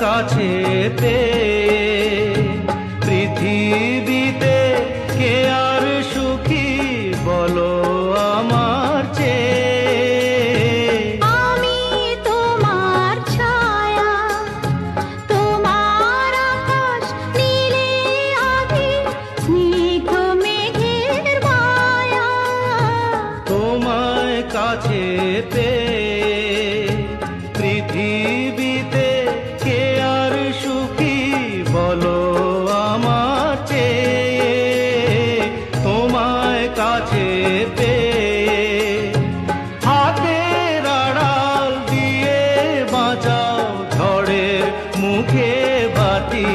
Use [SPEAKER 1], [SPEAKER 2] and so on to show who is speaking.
[SPEAKER 1] কাছে পেয়ে পৃথিবীতে কে আর সুখী বলো আমার চেয়ে।
[SPEAKER 2] আমি তোমার ছায়া, তোমার আকাশ নীলে আভি, স্নিগ্ধ মেঘের মায়া।
[SPEAKER 1] তোমায় কাছে পেয়ে পৃথিবীতে কে আর সুখী বলো আমার চেয়ে। তোমায় কাছে পেয়ে হাতের আড়াল দিয়ে বাঁচাও ঝড়ের মুখে বাতি।